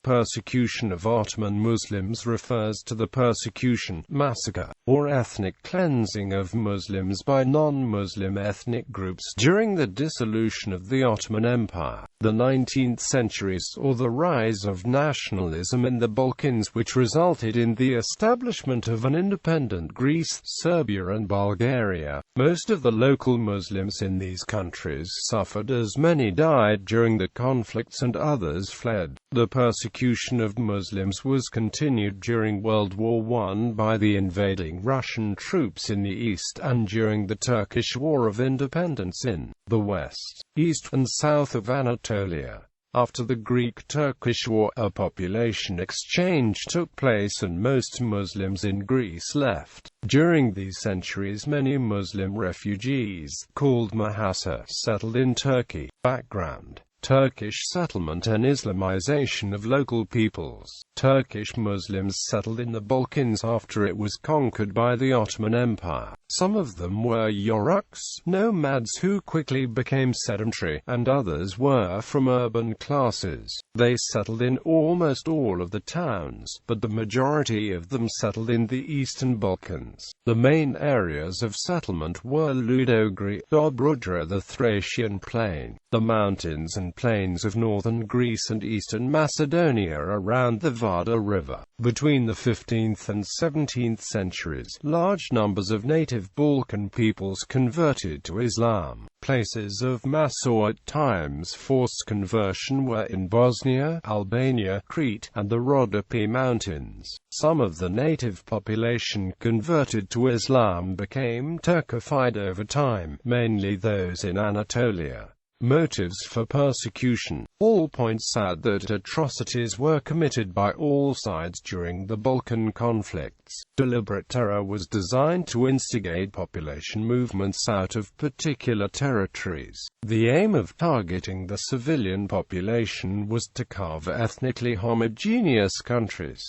Persecution of Ottoman Muslims refers to the persecution, massacre, or ethnic cleansing of Muslims by non-Muslim ethnic groups during the dissolution of the Ottoman Empire. The 19th century saw the rise of nationalism in the Balkans, which resulted in the establishment of an independent Greece, Serbia and Bulgaria. Most of the local Muslims in these countries suffered as many died during the conflicts and others fled. The persecution of Muslims was continued during World War I by the invading Russian troops in the east and during the Turkish War of Independence in the west, east and south of Anatolia. After the Greco-Turkish War, a population exchange took place and most Muslims in Greece left. During these centuries, many Muslim refugees, called Mahasa, settled in Turkey. Background: Turkish settlement and Islamization of local peoples. Turkish Muslims settled in the Balkans after it was conquered by the Ottoman Empire. Some of them were Yoruks, nomads who quickly became sedentary, and others were from urban classes. They settled in almost all of the towns, but the majority of them settled in the eastern Balkans. The main areas of settlement were Ludogorje, Dobruja, the Thracian plain, the mountains and plains of northern Greece and eastern Macedonia around the Vardar River. Between the 15th and 17th centuries, large numbers of native Balkan peoples converted to Islam. Places of Masoret times forced conversion were in Bosnia, Albania, Crete, and the Rhodope Mountains. Some of the native population converted to Islam became Turkified over time, mainly those in Anatolia. Motives for persecution. All points out that atrocities were committed by all sides during the Balkan conflicts. Deliberate terror was designed to instigate population movements out of particular territories. The aim of targeting the civilian population was to carve ethnically homogeneous countries.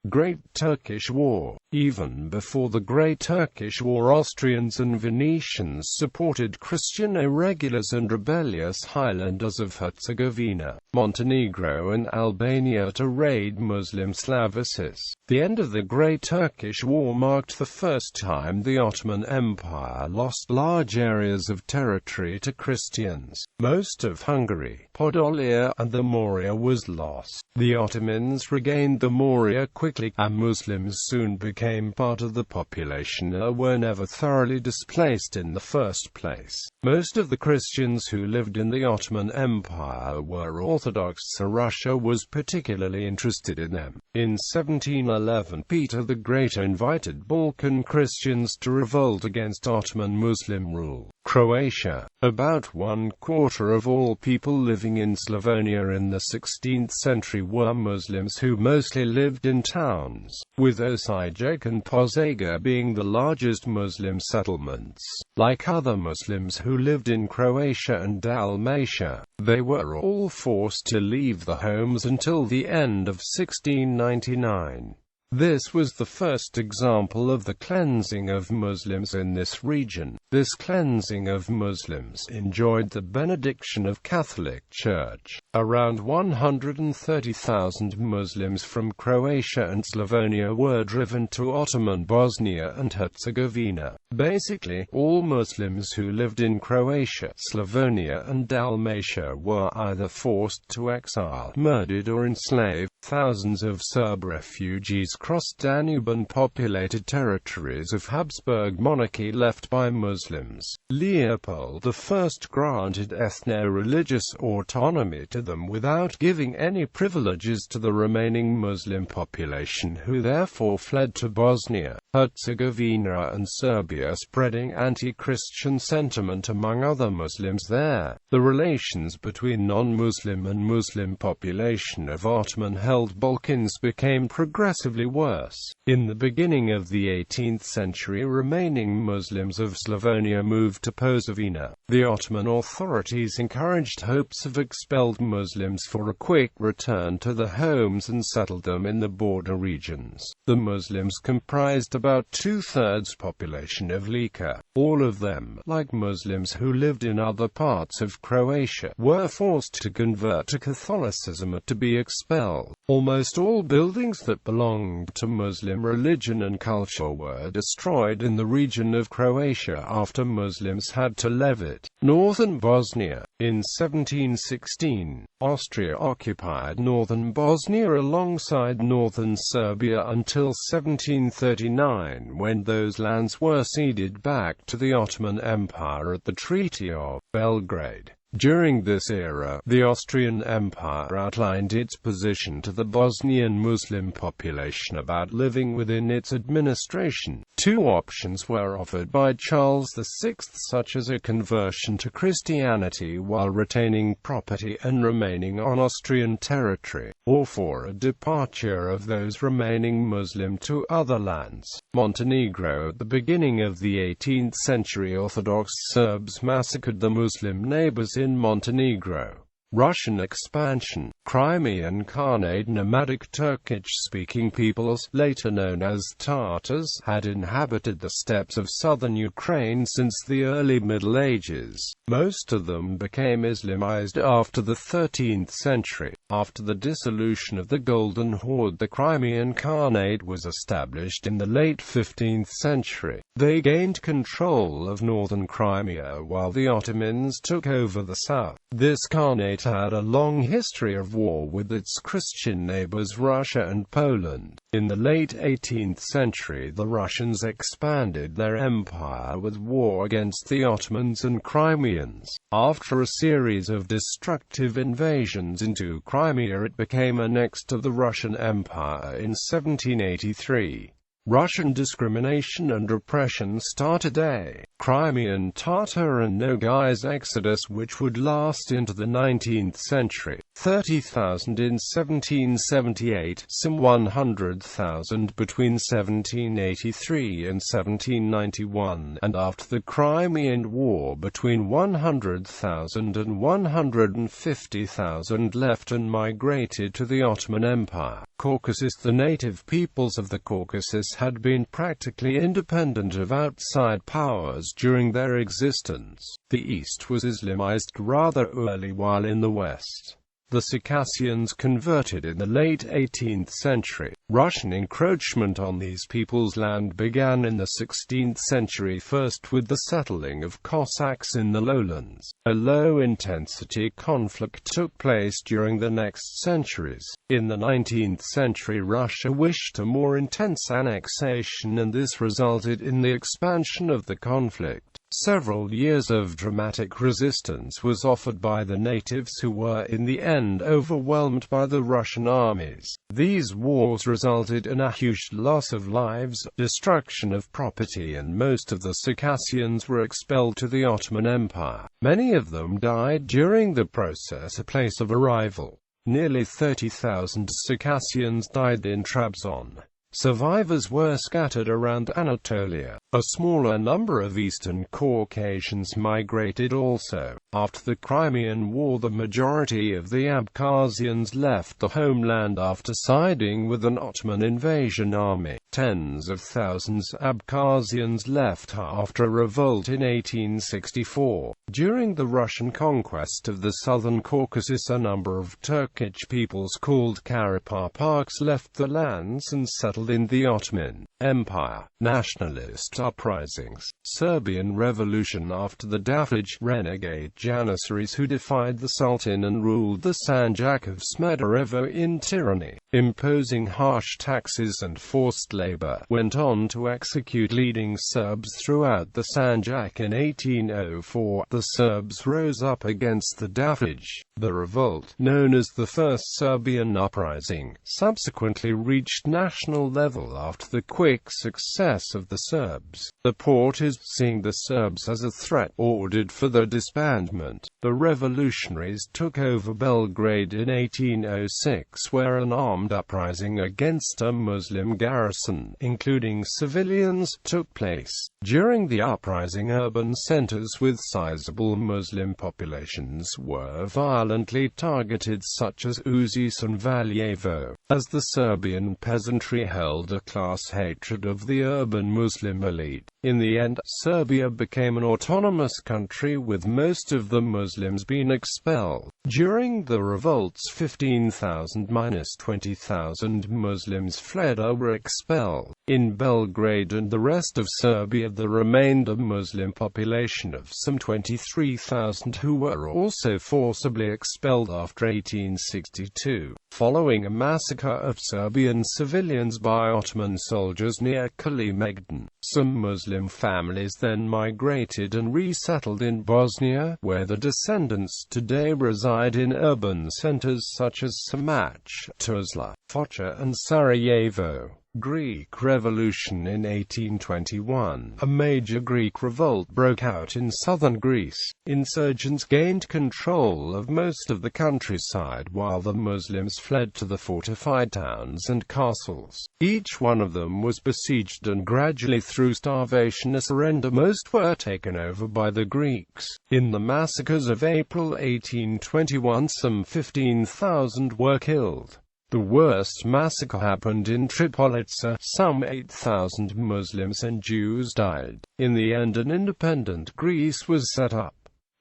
Great Turkish War. Even before the Great Turkish War, Austrians and Venetians supported Christian irregulars and rebellious highlanders of Herzegovina, Montenegro and Albania to raid Muslim Slavists. The end of the Great Turkish War marked the first time the Ottoman Empire lost large areas of territory to Christians. Most of Hungary, Podolia, and the Morea was lost. The Ottomans regained the Morea quickly, and Muslims soon became part of the population and were never thoroughly displaced in the first place. Most of the Christians who lived in the Ottoman Empire were Orthodox, so Russia was particularly interested in them. In 1711, Peter the Great invited Balkan Christians to revolt against Ottoman Muslim rule. Croatia. About 1/4 of all people living in Slavonia in the 16th century were Muslims who mostly lived in towns, with Osijek and Požega being the largest Muslim settlements. Like other Muslims who lived in Croatia and Dalmatia, they were all forced to leave their homes until the end of 1699. This was the first example of the cleansing of Muslims in this region. This cleansing of Muslims enjoyed the benediction of Catholic Church. Around 130,000 Muslims from Croatia and Slavonia were driven to Ottoman Bosnia and Herzegovina. Basically, all Muslims who lived in Croatia, Slavonia and Dalmatia were either forced to exile, murdered or enslaved. Thousands of Serb refugees crossed Danube and populated territories of Habsburg monarchy left by Muslims. Leopold I granted ethno-religious autonomy to them without giving any privileges to the remaining Muslim population, who therefore fled to Bosnia, Herzegovina and Serbia, spreading anti-Christian sentiment among other Muslims there. The relations between non-Muslim and Muslim population of Ottoman-held Balkans became progressively worse. In the beginning of the 18th century, remaining Muslims of Slavonia moved to Posavina. The Ottoman authorities encouraged hopes of expelled Muslims for a quick return to their homes and settled them in the border regions. The Muslims comprised about 2/3 population of Lika. All of them, like Muslims who lived in other parts of Croatia, were forced to convert to Catholicism or to be expelled. Almost all buildings that belonged to Muslim religion and culture were destroyed in the region of Croatia after Muslims had to leave northern Bosnia. In 1716, Austria occupied northern Bosnia alongside northern Serbia until 1739, when those lands were ceded back to the Ottoman Empire at the Treaty of Belgrade. During this era, the Austrian Empire outlined its position to the Bosnian Muslim population about living within its administration. Two options were offered by Charles VI, such as a conversion to Christianity while retaining property and remaining on Austrian territory, or for a departure of those remaining Muslim to other lands. Montenegro. At the beginning of the 18th century, Orthodox Serbs massacred the Muslim neighbors in Montenegro. Russian expansion. Crimean Khanate. Nomadic Turkish-speaking peoples, later known as Tatars, had inhabited the steppes of southern Ukraine since the early Middle Ages. Most of them became Islamized after the 13th century. After the dissolution of the Golden Horde, the Crimean Khanate was established in the late 15th century. They gained control of northern Crimea while the Ottomans took over the south. This Khanate had a long history of war with its Christian neighbors Russia and Poland. In the late 18th century, the Russians expanded their empire with war against the Ottomans and Crimeans. After a series of destructive invasions into Crimea, it became annexed to the Russian Empire in 1783. Russian discrimination and repression started a Crimean Tatar and Nogais exodus which would last into the 19th century. 30,000 in 1778, some 100,000 between 1783 and 1791, and after the Crimean War between 100,000 and 150,000 left and migrated to the Ottoman Empire. Caucasus. The native peoples of the Caucasus had been practically independent of outside powers during their existence. The East was Islamized rather early, while in the West, the Circassians converted in the late 18th century. Russian encroachment on these peoples' land began in the 16th century, first with the settling of Cossacks in the lowlands. A low-intensity conflict took place during the next centuries. In the 19th century, Russia wished a more intense annexation, and this resulted in the expansion of the conflict. Several years of dramatic resistance was offered by the natives, who were in the end overwhelmed by the Russian armies. These wars resulted in a huge loss of lives, destruction of property, and most of the Circassians were expelled to the Ottoman Empire. Many of them died during the process at place of arrival. Nearly 30,000 Circassians died in Trabzon. Survivors were scattered around Anatolia. A smaller number of Eastern Caucasians migrated also. After the Crimean War, the majority of the Abkhazians left the homeland after siding with an Ottoman invasion army. Tens of thousands Abkhazians left after a revolt in 1864. During the Russian conquest of the southern Caucasus, a number of Turkish peoples called Karapaparks left the lands and settled in the Ottoman Empire. Nationalist uprisings. Serbian Revolution. After the Dafić renegade Janissaries who defied the Sultan and ruled the Sanjak of Smederevo in tyranny, imposing harsh taxes and forced labor, went on to execute leading Serbs throughout the Sanjak. In 1804, the Serbs rose up against the Dafić. The revolt, known as the First Serbian Uprising, subsequently reached national level after the quick success of the Serbs. The Porters, seeing the Serbs as a threat, ordered for their disbandment. The revolutionaries took over Belgrade in 1806, where an armed uprising against a Muslim garrison population, including civilians, took place. During the uprising, urban centers with sizable Muslim populations were violently targeted, such as Uzis and Valjevo, as the Serbian peasantry held a class hatred of the urban Muslim elite. In the end, Serbia became an autonomous country, with most of the Muslims being expelled. During the revolts, 15,000–20,000 Muslims fled or were expelled. In Belgrade and the rest of Serbia, there remained a Muslim population of some 23,000 who were also forcibly expelled after 1862, following a massacre of Serbian civilians by Ottoman soldiers near Kalemegdan. Some Muslim families then migrated and resettled in Bosnia, where the descendants today reside in urban centers such as Samac, Tuzla, Foča and Sarajevo. Greek Revolution. In 1821, a major Greek revolt broke out in southern Greece. Insurgents gained control of most of the countryside, while the Muslims fled to the fortified towns and castles. Each one of them was besieged, and gradually, through starvation or surrender, most were taken over by the Greeks. In the massacres of April 1821, some 15,000 were killed. The worst massacre happened in Tripoli. Some 8,000 Muslims and Jews died. In the end, an independent Greece was set up.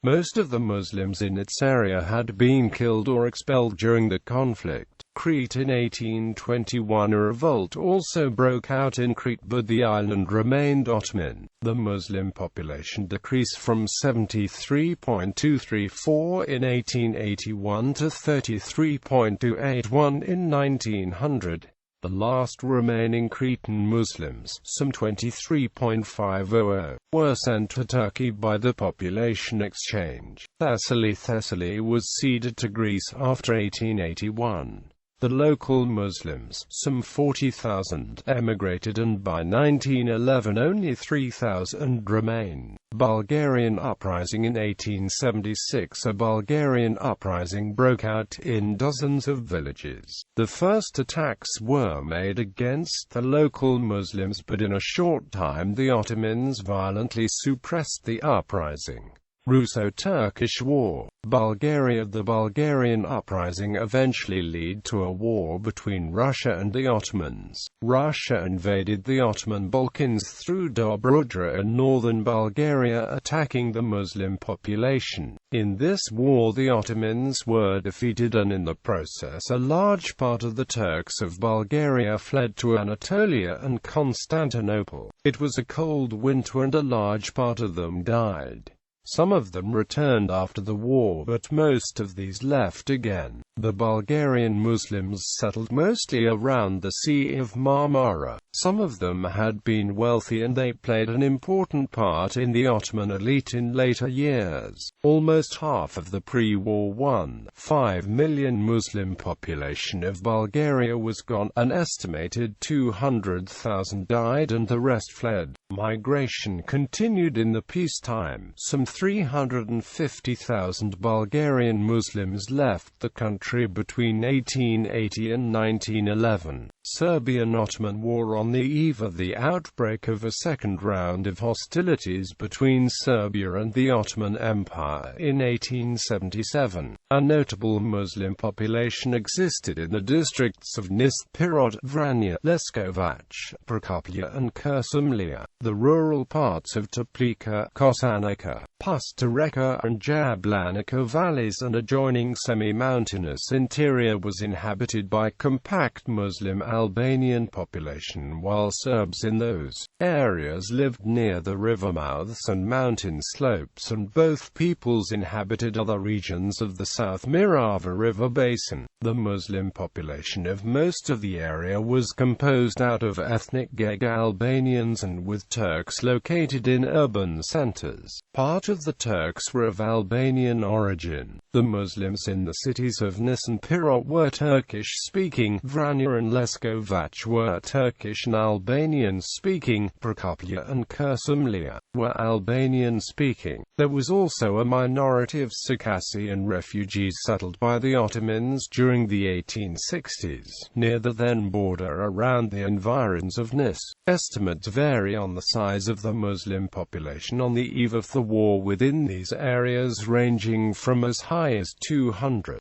Most of the Muslims in its area had been killed or expelled during the conflict. Crete. In 1821, a revolt also broke out in Crete, but the island remained Ottoman. The Muslim population decreased from 73.234 in 1881 to 33.281 in 1900. The last remaining Cretan Muslims, some 23.500, were sent to Turkey by the population exchange. Thessaly was ceded to Greece after 1881. The local Muslims, some 40,000, emigrated, and by 1911 only 3,000 remain. Bulgarian Uprising. In 1876, a Bulgarian uprising broke out in dozens of villages. The first attacks were made against the local Muslims, but in a short time the Ottomans violently suppressed the uprising. Russo-Turkish War. Bulgaria. The Bulgarian uprising eventually led to a war between Russia and the Ottomans. Russia invaded the Ottoman Balkans through Dobruja and northern Bulgaria, attacking the Muslim population. In this war, the Ottomans were defeated, and in the process a large part of the Turks of Bulgaria fled to Anatolia and Constantinople. It was a cold winter, and a large part of them died. Some of them returned after the war, but most of these left again. The Bulgarian Muslims settled mostly around the Sea of Marmara. Some of them had been wealthy, and they played an important part in the Ottoman elite in later years. Almost half of the pre-war 1.5 million Muslim population of Bulgaria was gone. An estimated 200,000 died and the rest fled. Migration continued in the peacetime. Some 350,000 Bulgarian Muslims left the country between 1880 and 1911. Serbian Ottman War. On the eve of the outbreak of a second round of hostilities between Serbia and the Ottoman Empire in 1877, a notable Muslim population existed in the districts of Nis, Pirot, Vranja, Leskovac, Prokoplje and Kursumlija. The rural parts of Teplica, Kosanica, Pastoreka and Jablanica valleys and adjoining semi-mountainous interior was inhabited by compact Muslim Albanian population, while Serbs in those areas lived near the river mouths and mountain slopes, and both peoples inhabited other regions of the South Mirava River basin. The Muslim population of most of the area was composed out of ethnic Gega Albanians and with Turks located in urban centers. Part of the Turks were of Albanian origin. The Muslims in the cities of Nis and Pirot were Turkish-speaking, Vranja and Leskovac were Turkish and Albanian-speaking, Prokoplje and Kursumlija were Albanian-speaking. There was also a minority of Circassian refugees settled by the Ottomans during the 1860s, near the then border around the environs of Nis. Estimates vary on the size of the Muslim population on the eve of the war within these areas, ranging from as high as 200,000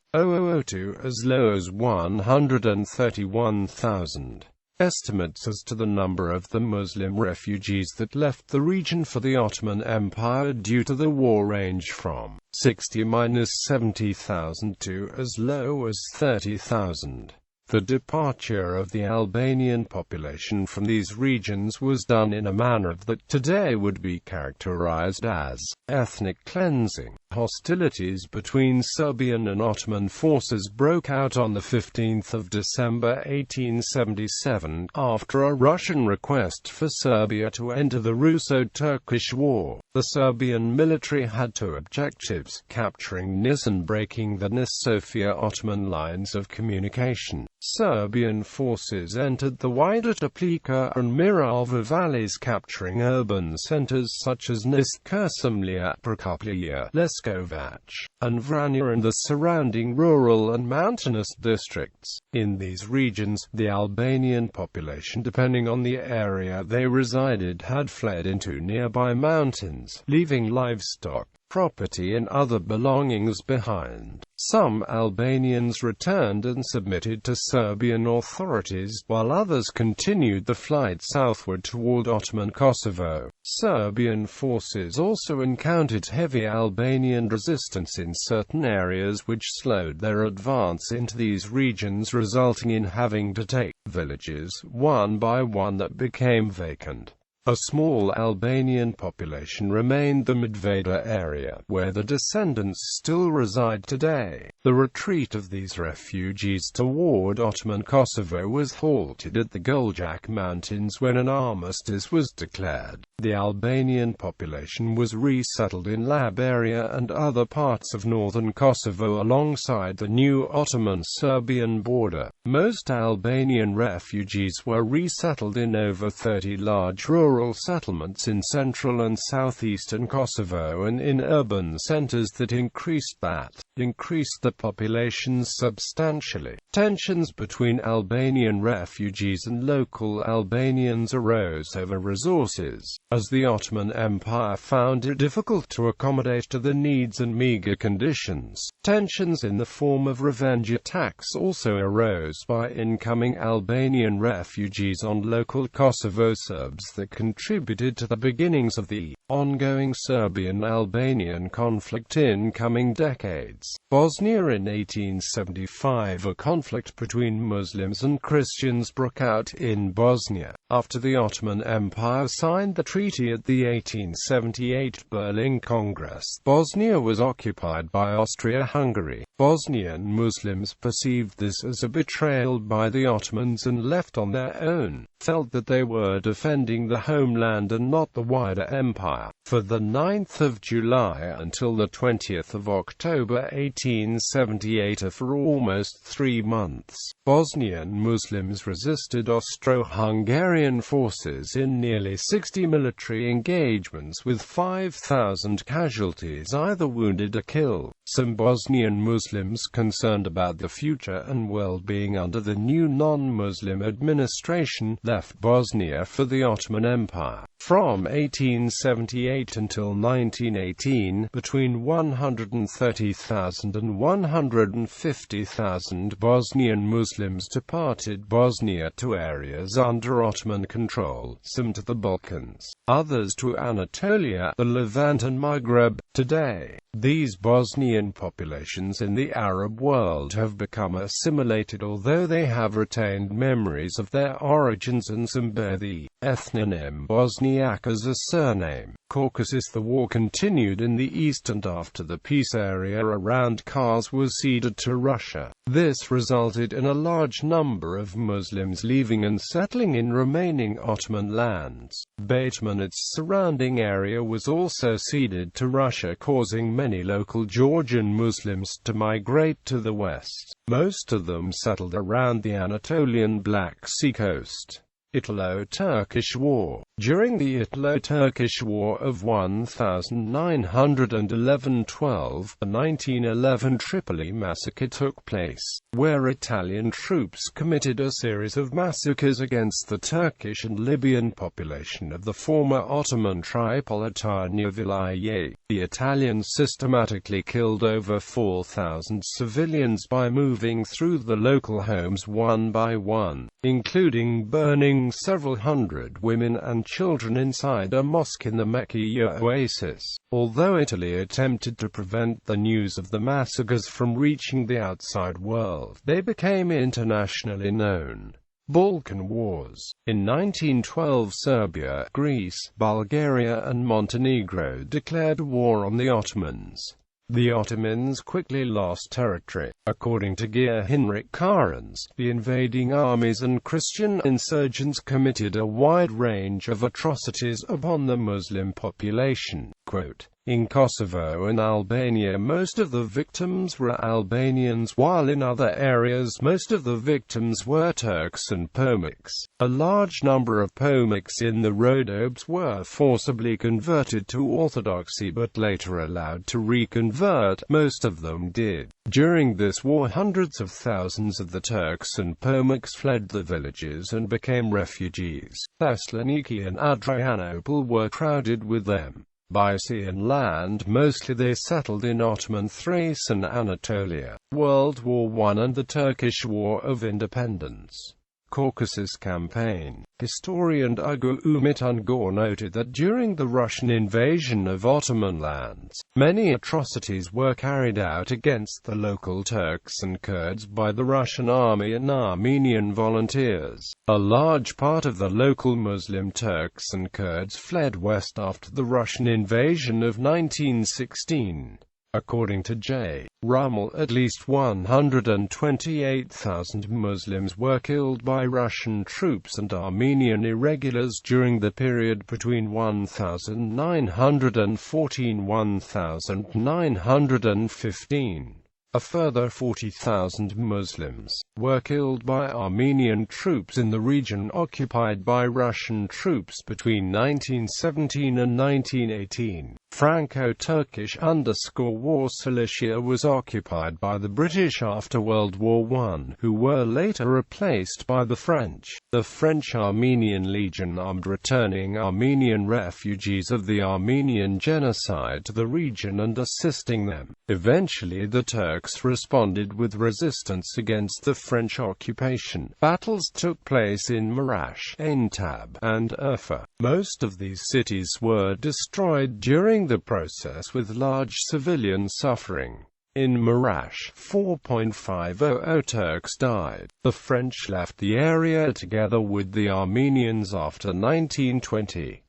to as low as 131,000. Estimates as to the number of the Muslim refugees that left the region for the Ottoman Empire due to the war range from 60–70,000 to as low as 30,000. The departure of the Albanian population from these regions was done in a manner that today would be characterized as ethnic cleansing. Hostilities between Serbian and Ottoman forces broke out on 15 December 1877, after a Russian request for Serbia to enter the Russo-Turkish War. The Serbian military had two objectives: capturing Nis and breaking the Nis-Sofia-Ottoman lines of communication. Serbian forces entered the wider Teplica and Mirova valleys, capturing urban centers such as Nis, Kuršumlija, Prokuplje, Leskovac, and Vranja, and the surrounding rural and mountainous districts. In these regions, the Albanian population, depending on the area they resided, had fled into nearby mountains, leaving livestock, property and other belongings behind. Some Albanians returned and submitted to Serbian authorities, while others continued the flight southward toward Ottoman Kosovo. Serbian forces also encountered heavy Albanian resistance in certain areas, which slowed their advance into these regions, resulting in having to take villages one by one that became vacant. A small Albanian population remained the Medveda area, where the descendants still reside today. The retreat of these refugees toward Ottoman Kosovo was halted at the Guljak Mountains when an armistice was declared. The Albanian population was resettled in Labaria and other parts of northern Kosovo alongside the new Ottoman-Serbian border. Most Albanian refugees were resettled in over 30 large rural settlements in central and southeastern Kosovo and in urban centers that increased the populations substantially. Tensions between Albanian refugees and local Albanians arose over resources, as the Ottoman Empire found it difficult to accommodate to the needs and meager conditions. Tensions in the form of revenge attacks also arose by incoming Albanian refugees on local Kosovo Serbs that contributed to the beginnings of the ongoing Serbian-Albanian conflict in coming decades. Bosnia in 1875. A conflict between Muslims and Christians broke out in Bosnia, after the Ottoman Empire signed the treaty at the 1878 Berlin Congress. Bosnia was occupied by Austria-Hungary. Bosnian Muslims perceived this as a betrayal by the Ottomans and left on their own, felt that they were defending the homeland and not the wider empire. For the 9th of July until the 20th of October 1878, for almost 3 months, Bosnian Muslims resisted Austro-Hungarian forces in nearly 60 military engagements, with 5,000 casualties, either wounded or killed. Some Bosnian Muslims concerned about the future and well-being under the new non-Muslim administration left Bosnia for the Ottoman Empire. From 1878 until 1918, between 130,000 and 150,000 Bosnian Muslims departed Bosnia to areas under Ottoman control, some to the Balkans, others to Anatolia, the Levant and Maghreb. Today, these Bosnian populations in the Arab world have become assimilated, although they have retained memories of their origins and some bear the ethnonym Bosniak as a surname. Caucasus. The war continued in the east, and after the peace area around Kars was ceded to Russia. This resulted in a large number of Muslims leaving and settling in remaining Ottoman lands. Batum and its surrounding area was also ceded to Russia, causing many local Georgian Muslims to migrate to the west. Most of them settled around the Anatolian Black Sea coast. Italo-Turkish War. During the Italo-Turkish War of 1911–12, the 1911 Tripoli Massacre took place, where Italian troops committed a series of massacres against the Turkish and Libyan population of the former Ottoman Tripolitania Vilayet. The Italians systematically killed over 4,000 civilians by moving through the local homes one by one, including burning several hundred women and children inside a mosque in the Mecca oasis. Although Italy attempted to prevent the news of the massacres from reaching the outside world, they became internationally known. Balkan Wars. In 1912, Serbia, Greece, Bulgaria and Montenegro declared war on the Ottomans. The Ottomans quickly lost territory. According to Geir-Hinrich Karens, the invading armies and Christian insurgents committed a wide range of atrocities upon the Muslim population. Quote, "In Kosovo and Albania most of the victims were Albanians, while in other areas most of the victims were Turks and Pomaks. A large number of Pomaks in the Rhodopes were forcibly converted to Orthodoxy but later allowed to reconvert. Most of them did. During this war hundreds of thousands of the Turks and Pomaks fled the villages and became refugees. Thessaloniki and Adrianople were crowded with them. By sea and land mostly they settled in Ottoman Thrace and Anatolia." World War I and the Turkish War of Independence. Caucasus Campaign. Historian Ugur Umit Ungor noted that during the Russian invasion of Ottoman lands, many atrocities were carried out against the local Turks and Kurds by the Russian army and Armenian volunteers. A large part of the local Muslim Turks and Kurds fled west after the Russian invasion of 1916. According to J. Rummel, at least 128,000 Muslims were killed by Russian troops and Armenian irregulars during the period between 1914–1915. A further 40,000 Muslims were killed by Armenian troops in the region occupied by Russian troops between 1917 and 1918. Franco-Turkish War. Cilicia was occupied by the British after World War I, who were later replaced by the French. The French-Armenian Legion armed returning Armenian refugees of the Armenian genocide to the region and assisting them. Eventually the Turks responded with resistance against the French occupation. Battles took place in Marash, Aintab, and Urfa. Most of these cities were destroyed during the process with large civilian suffering. In Marash, 4.500 Turks died. The French left the area together with the Armenians after 1920.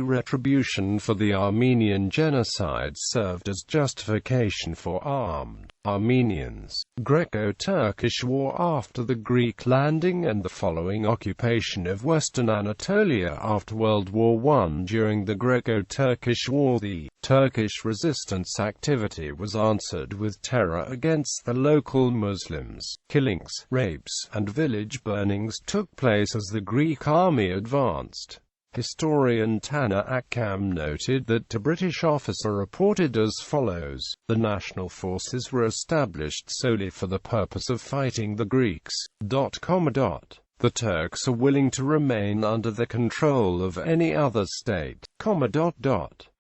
Retribution for the Armenian genocide served as justification for armed Armenians. Greco-Turkish War. After the Greek landing and the following occupation of Western Anatolia after World War I, during the Greco-Turkish War, the Turkish resistance activity was answered with terror against the local Muslims. Killings, rapes, and village burnings took place as the Greek army advanced. Historian Taner Akam noted that a British officer reported as follows: "The national forces were established solely for the purpose of fighting the Greeks. The Turks are willing to remain under the control of any other state.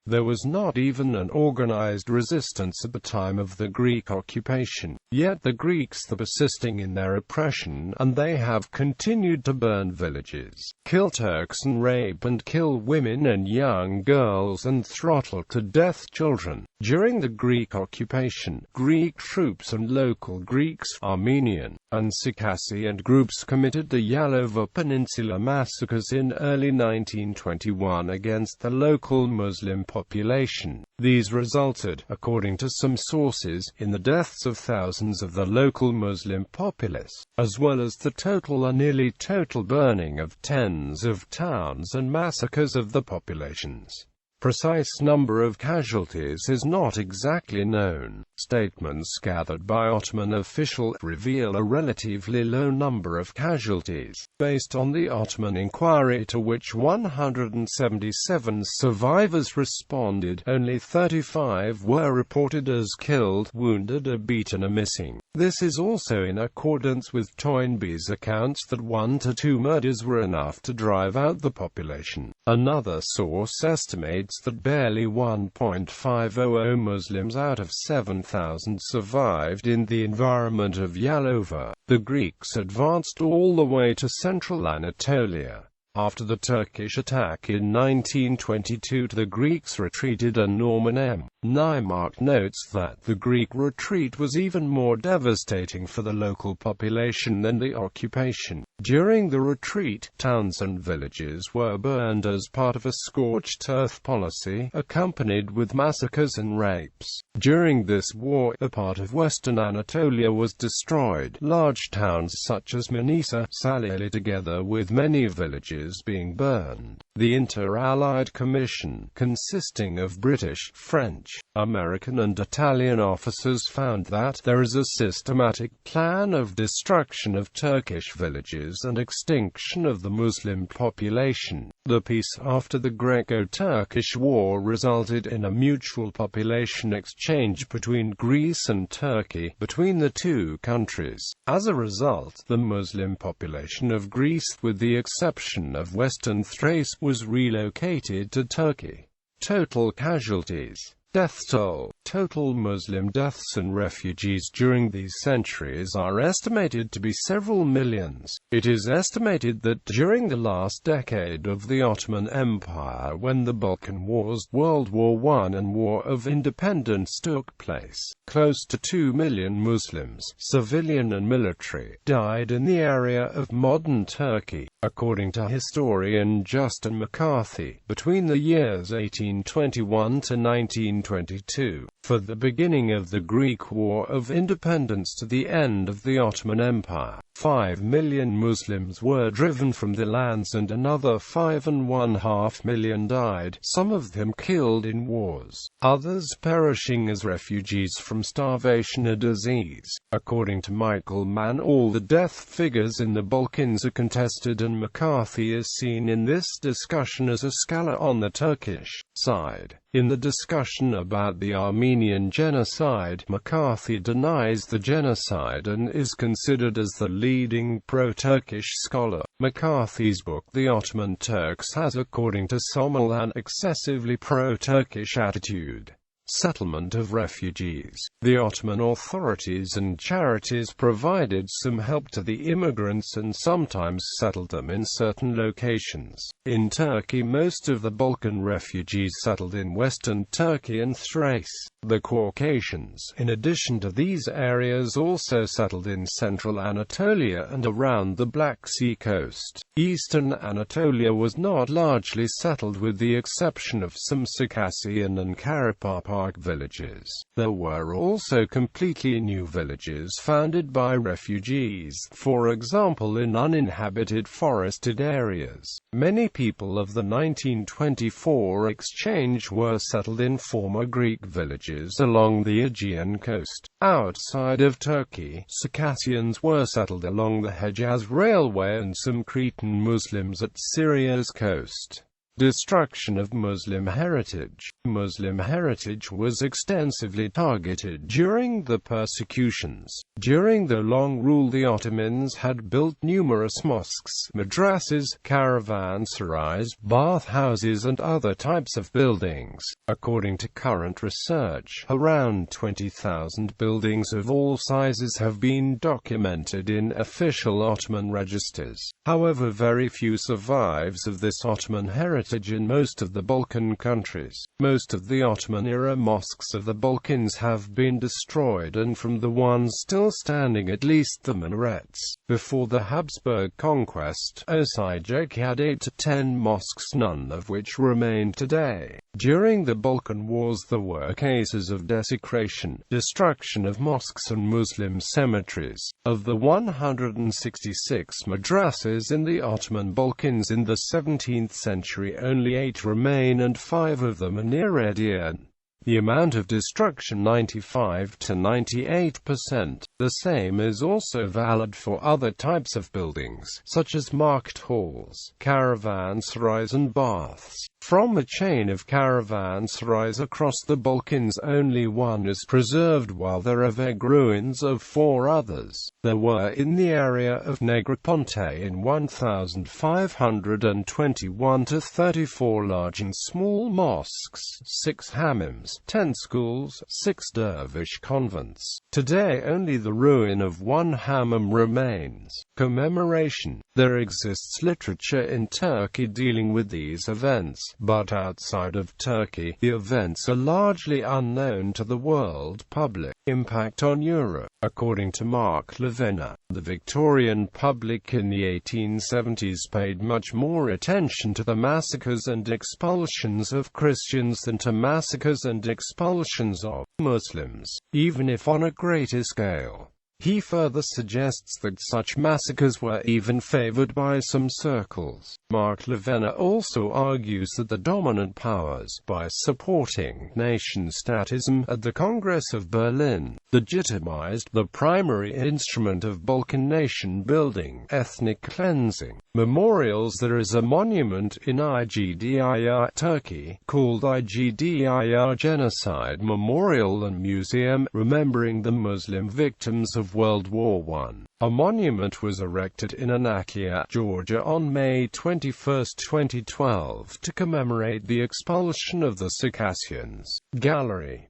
There was not even an organized resistance at the time of the Greek occupation. Yet the Greeks are persisting in their oppression, and they have continued to burn villages, kill Turks and rape and kill women and young girls and throttle to death children. During the Greek occupation, Greek troops and local Greeks, Armenian, and Circassian groups committed the Yalova Peninsula massacres in early 1921 against the local Muslim population. These resulted, according to some sources, in the deaths of thousands of the local Muslim populace, as well as the total or nearly total burning of tens of towns and massacres of the populations. Precise number of casualties is not exactly known. Statements gathered by Ottoman officials reveal a relatively low number of casualties. Based on the Ottoman inquiry, to which 177 survivors responded, only 35 were reported as killed, wounded or beaten or missing. This is also in accordance with Toynbee's accounts that 1 to 2 murders were enough to drive out the population. Another source estimates that barely 1.500 Muslims out of 7,000 survived in the environment of Yalova. The Greeks advanced all the way to central Anatolia. After the Turkish attack in 1922, the Greeks retreated, and Norman M. Naimark notes that the Greek retreat was even more devastating for the local population than the occupation. During the retreat, towns and villages were burned as part of a scorched earth policy, accompanied with massacres and rapes. During this war, a part of western Anatolia was destroyed, large towns such as Manisa, Salihli, together with many villages being burned. The Inter-Allied Commission, consisting of British, French, American and Italian officers, found that there is a systematic plan of destruction of Turkish villages and extinction of the Muslim population. The peace after the Greco-Turkish War resulted in a mutual population exchange between Greece and Turkey, between the two countries. As a result, the Muslim population of Greece, with the exception of western Thrace, was relocated to Turkey. Total casualties. Death toll. Total Muslim deaths and refugees during these centuries are estimated to be several millions. It is estimated that during the last decade of the Ottoman Empire, when the Balkan Wars, World War I and War of Independence took place, close to 2 million Muslims, civilian and military, died in the area of modern Turkey. According to historian Justin McCarthy, between the years 1821 to 1922, for the beginning of the Greek War of Independence to the end of the Ottoman Empire, 5 million Muslims were driven from the lands and another 5.5 million died, some of them killed in wars, others perishing as refugees from starvation or disease. According to Michael Mann, all the death figures in the Balkans are contested, and McCarthy is seen in this discussion as a scholar on the Turkish side. In the discussion about the Armenian genocide, McCarthy denies the genocide and is considered as the leading pro-Turkish scholar. McCarthy's book The Ottoman Turks has, according to Somel, an excessively pro-Turkish attitude. Settlement of refugees. The Ottoman authorities and charities provided some help to the immigrants and sometimes settled them in certain locations. In Turkey, most of the Balkan refugees settled in western Turkey and Thrace. The Caucasians, in addition to these areas, also settled in central Anatolia and around the Black Sea coast. Eastern Anatolia was not largely settled, with the exception of some Circassian and Karapapa villages. There were also completely new villages founded by refugees, for example in uninhabited forested areas. Many people of the 1924 exchange were settled in former Greek villages along the Aegean coast. Outside of Turkey, Circassians were settled along the Hejaz Railway and some Cretan Muslims at Syria's coast. Destruction of Muslim heritage. Muslim heritage was extensively targeted during the persecutions. During the long rule, the Ottomans had built numerous mosques, madrasas, caravanserais, bathhouses and other types of buildings. According to current research, around 20,000 buildings of all sizes have been documented in official Ottoman registers. However, very few survives of this Ottoman heritage in most of the Balkan countries. Most of the Ottoman-era mosques of the Balkans have been destroyed, and from the ones still standing, at least the minarets. Before the Habsburg conquest, Osijek had 8 to 10 mosques, none of which remain today. During the Balkan Wars, there were cases of desecration, destruction of mosques and Muslim cemeteries. Of the 166 madrasas in the Ottoman Balkans in the 17th century, only 8 remain, and 5 of them are near Edirne. The amount of destruction 95 to 98%. The same is also valid for other types of buildings, such as market halls, caravanserais and baths. From a chain of caravanserais across the Balkans, only one is preserved, while there are vague ruins of 4 others. There were in the area of Negroponte in 1521 to 34 large and small mosques, 6 hammams, 10 schools, 6 dervish convents. Today only the ruin of 1 hammam remains. Commemoration. There exists literature in Turkey dealing with these events, but outside of Turkey, the events are largely unknown to the world public. Impact on Europe. According to Mark Levena, the Victorian public in the 1870s paid much more attention to the massacres and expulsions of Christians than to massacres and expulsions of Muslims, even if on a greater scale. He further suggests that such massacres were even favored by some circles. Mark Levena also argues that the dominant powers, by supporting nation-statism at the Congress of Berlin, legitimized the primary instrument of Balkan nation-building, ethnic cleansing. Memorials. There is a monument in Igdir, Turkey, called Igdir Genocide Memorial and Museum, remembering the Muslim victims of World War I. A monument was erected in Anatolia, Georgia on May 21, 2012, to commemorate the expulsion of the Circassians. Gallery.